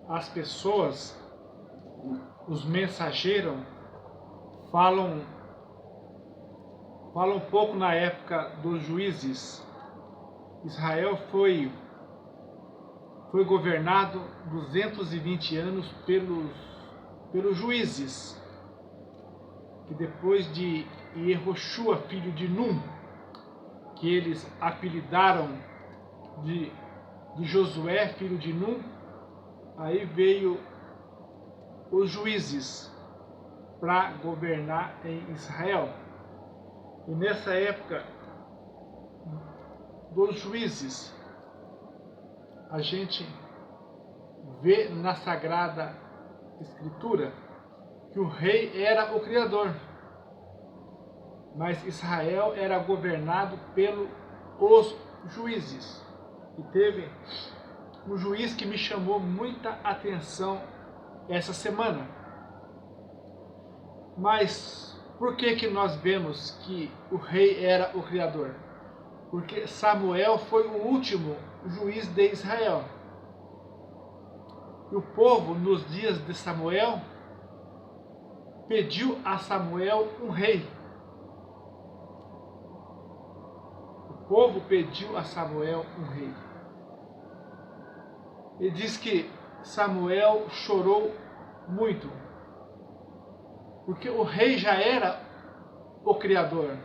as pessoas, os mensageiros, falam um pouco na época dos juízes. Israel foi governado 220 anos pelos juízes, que depois de Yehoshua, filho de Num, que eles apelidaram de Josué, filho de Num, aí veio os juízes para governar em Israel. E nessa época dos juízes, a gente vê na Sagrada Escritura que o rei era o Criador, mas Israel era governado pelos juízes. E teve um juiz que me chamou muita atenção essa semana. Mas por que nós vemos que o rei era o Criador? Porque Samuel foi o último juiz de Israel. E o povo, nos dias de Samuel, pediu a Samuel um rei. O povo pediu a Samuel um rei. E diz que Samuel chorou muito, porque o rei já era o Criador.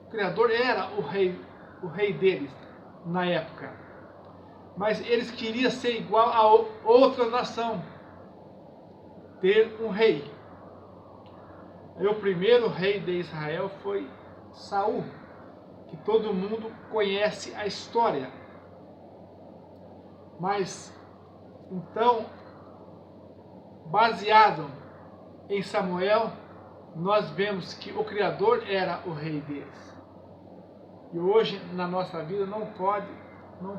O Criador era o rei deles na época. Mas eles queriam ser igual a outra nação, ter um rei. Aí o primeiro rei de Israel foi Saul, que todo mundo conhece a história. Mas então, baseado em Samuel, nós vemos que o Criador era o rei deles. E hoje, na nossa vida, não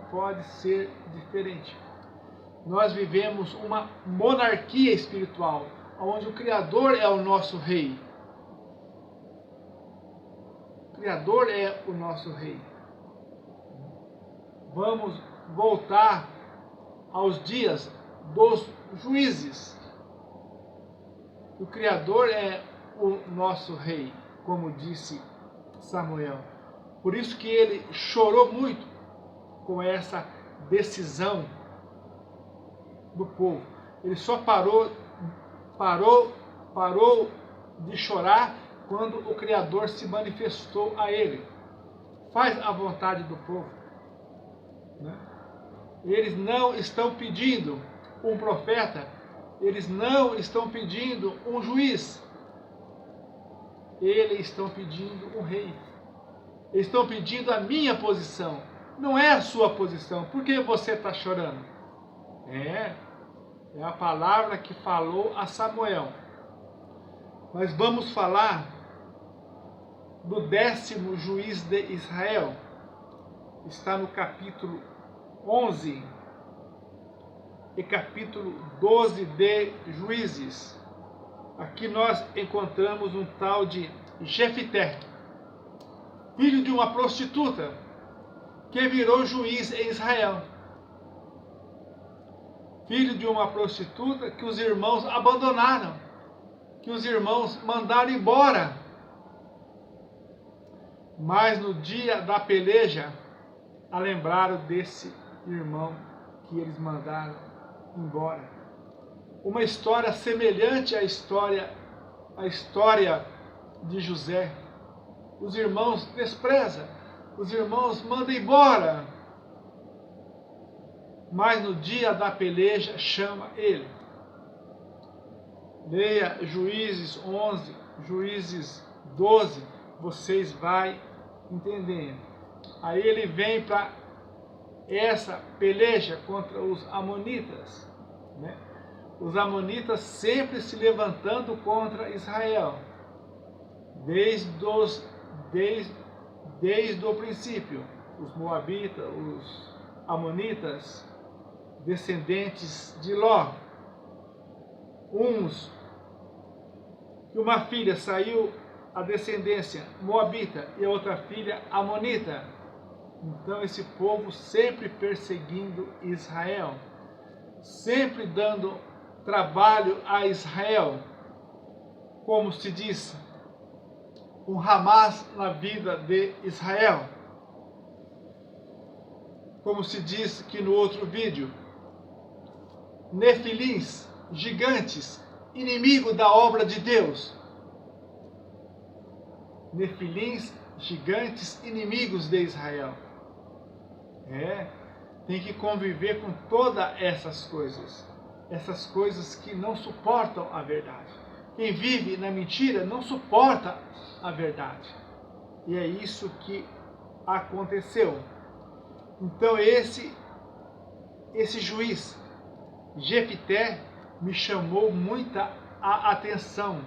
pode ser diferente. Nós vivemos uma monarquia espiritual, onde o Criador é o nosso rei. O Criador é o nosso rei. Vamos voltar aos dias dos juízes. O Criador é o nosso rei, como disse Samuel. Por isso que ele chorou muito com essa decisão do povo. Ele só parou de chorar quando o Criador se manifestou a ele. Faz a vontade do povo, né? Eles não estão pedindo um profeta, eles não estão pedindo um juiz, eles estão pedindo um rei. Eles estão pedindo a minha posição, não é a sua posição. Por que você está chorando? É a palavra que falou a Samuel. Mas vamos falar do 10º juiz de Israel. Está no capítulo 11 e capítulo 12 de Juízes. Aqui nós encontramos um tal de Jefité, filho de uma prostituta, que virou juiz em Israel. Filho de uma prostituta que os irmãos abandonaram, que os irmãos mandaram embora. Mas no dia da peleja, a lembraram desse irmão que eles mandaram embora. Uma história semelhante à história de José. Os irmãos desprezam, os irmãos mandam embora. Mas no dia da peleja chama ele. Leia Juízes 11, Juízes 12, vocês vão entender. Aí ele vem para essa peleja contra os amonitas, né? Os amonitas sempre se levantando contra Israel, desde o princípio. Os moabitas, os amonitas, descendentes de Ló. Uma filha saiu a descendência moabita e a outra filha amonita. Então esse povo sempre perseguindo Israel, sempre dando trabalho a Israel, como se diz, um Hamas na vida de Israel. Como se diz aqui no outro vídeo, Nefilins, gigantes, inimigo da obra de Deus. Nefilins, gigantes, inimigos de Israel. Tem que conviver com todas essas coisas que não suportam a verdade. Quem vive na mentira não suporta a verdade. E é isso que aconteceu. Então esse juiz, Jefté, me chamou muita a atenção.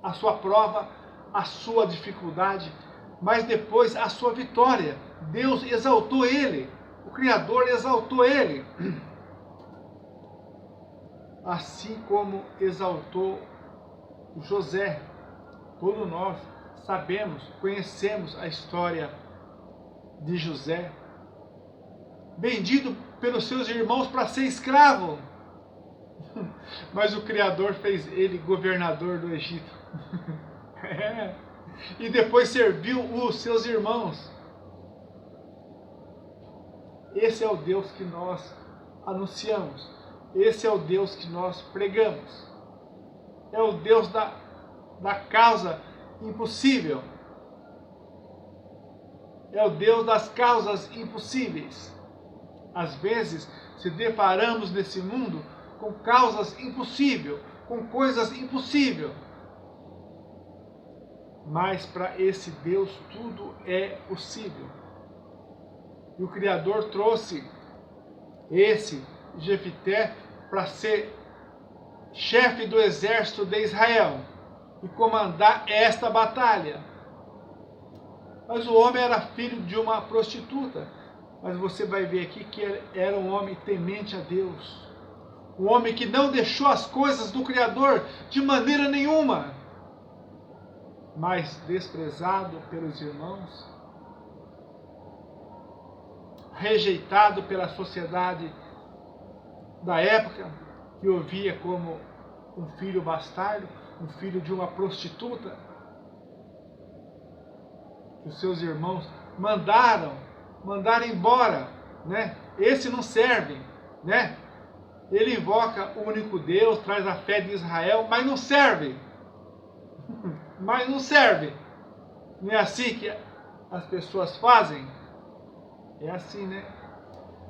A sua prova, a sua dificuldade, mas depois a sua vitória. Deus exaltou ele, o Criador exaltou ele. Assim como exaltou José. Todos nós sabemos, conhecemos a história de José. Vendido pelos seus irmãos para ser escravo. Mas o Criador fez ele governador do Egito. E depois serviu os seus irmãos. Esse é o Deus que nós anunciamos. Esse é o Deus que nós pregamos. É o Deus da causa impossível. É o Deus das causas impossíveis. Às vezes, se deparamos nesse mundo com causas impossíveis, com coisas impossíveis. Mas para esse Deus tudo é possível. E o Criador trouxe esse Jefté para ser chefe do exército de Israel e comandar esta batalha. Mas o homem era filho de uma prostituta. Mas você vai ver aqui que ele era um homem temente a Deus. Um homem que não deixou as coisas do Criador de maneira nenhuma. Mas desprezado pelos irmãos, rejeitado pela sociedade da época, que o via como um filho bastardo, um filho de uma prostituta. Os seus irmãos mandaram embora, né? Esse não serve, né? Ele invoca o único Deus, traz a fé de Israel, mas não serve. Mas não serve. Não é assim que as pessoas fazem? É assim, né?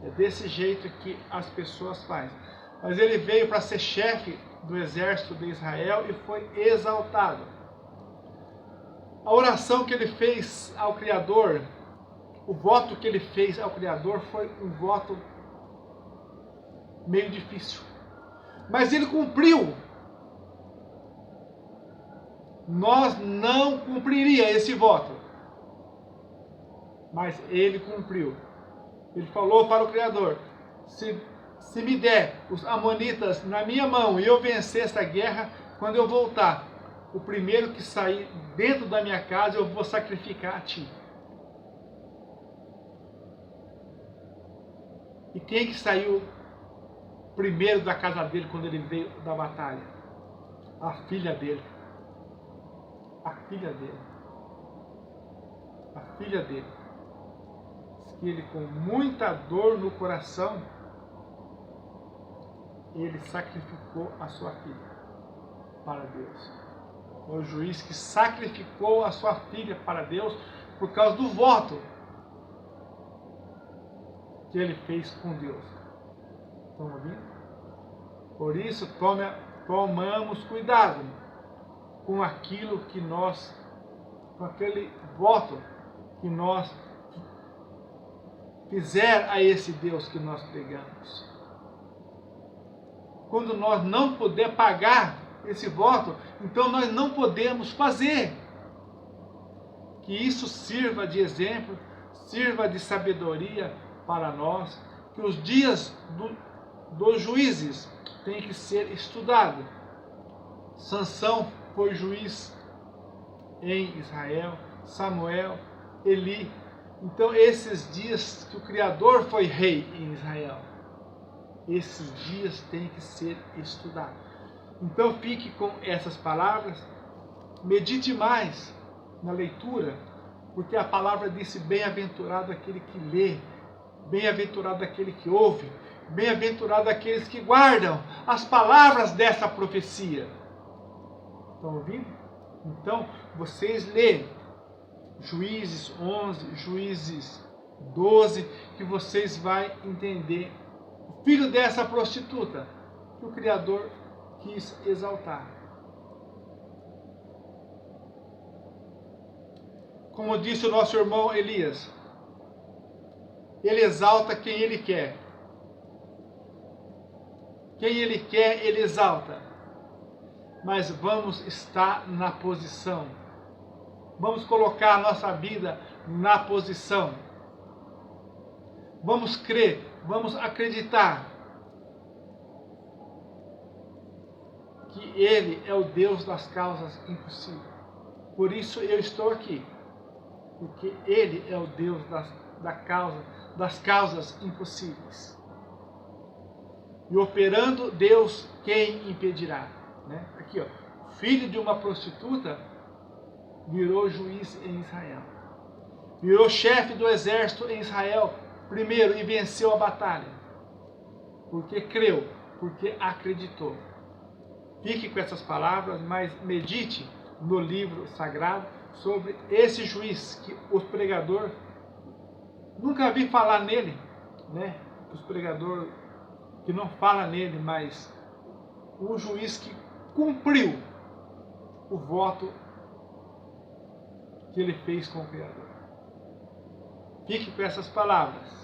É desse jeito que as pessoas fazem. Mas ele veio para ser chefe do exército de Israel e foi exaltado. A oração que ele fez ao Criador, o voto que ele fez ao Criador foi um voto meio difícil. Mas ele cumpriu. Nós não cumpriria esse voto. Mas ele cumpriu. Ele falou para o Criador: se me der os amonitas na minha mão e eu vencer essa guerra, quando eu voltar, o primeiro que sair dentro da minha casa eu vou sacrificar a ti. E quem que saiu primeiro da casa dele quando ele veio da batalha? A filha dele. A filha dele. A filha dele. Diz que ele, com muita dor no coração, ele sacrificou a sua filha para Deus. É o juiz que sacrificou a sua filha para Deus por causa do voto que ele fez com Deus. Estão ouvindo? Por isso, tomamos cuidado com aquilo que nós, com aquele voto que nós fizer a esse Deus que nós pregamos. Quando nós não puder pagar esse voto, então nós não podemos fazer. Que isso sirva de exemplo, sirva de sabedoria para nós, que os dias dos juízes têm que ser estudados. Sansão foi juiz em Israel, Samuel, Eli. Então esses dias que o Criador foi rei em Israel. Esses dias têm que ser estudados. Então fique com essas palavras, medite mais na leitura, porque a palavra disse: bem-aventurado aquele que lê, bem-aventurado aquele que ouve, bem-aventurado aqueles que guardam as palavras dessa profecia. Estão ouvindo? Então, vocês lêem Juízes 11, Juízes 12, que vocês vão entender o filho dessa prostituta que o Criador quis exaltar. Como disse o nosso irmão Elias, ele exalta quem ele quer. Quem ele quer, ele exalta. Mas vamos estar na posição. Vamos colocar a nossa vida na posição. Vamos crer, vamos acreditar que Ele é o Deus das causas impossíveis. Por isso eu estou aqui. Porque Ele é o Deus das causas impossíveis. E operando Deus, quem impedirá? Né? Aqui, ó, filho de uma prostituta virou juiz em Israel. Virou chefe do exército em Israel primeiro e venceu a batalha. Porque creu, porque acreditou. Fique com essas palavras, mas medite no livro sagrado sobre esse juiz que os pregadores nunca vi falar nele, né? Os pregadores que não falam nele, mas o juiz que cumpriu o voto que ele fez com o Criador. Fique com essas palavras.